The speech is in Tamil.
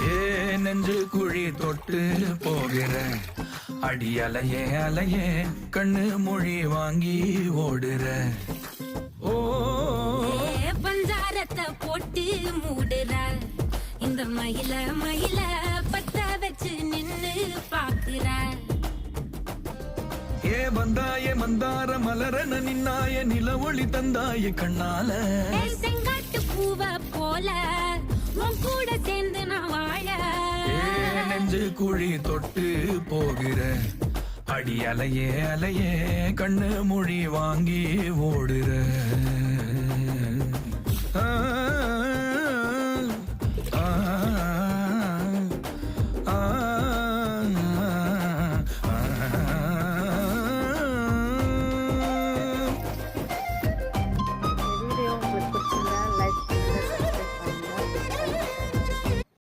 ஏ நெஞ்சு குழி தொட்டு போகிற அடி அலையே அலையே கண்ணு மொழி வாங்கி ஓடுற. ஓ பஞ்சாரத்தை போட்டு மூடுற இந்த மயில மயில பத்த வச்சு நின்னு பாக்குற. ஏ வந்தாய மந்தார மலரன நின்னாய நில ஒளி தந்தாய கண்ணால. செங்காட்டு பூவ போல உன் கூட சேர்ந்து நான் வாழ. நெஞ்சு குழி தொட்டு போகிற அடி அலையே அலையே கண்ணு மொழி வாங்கி ஓடுற. ஆ ஆ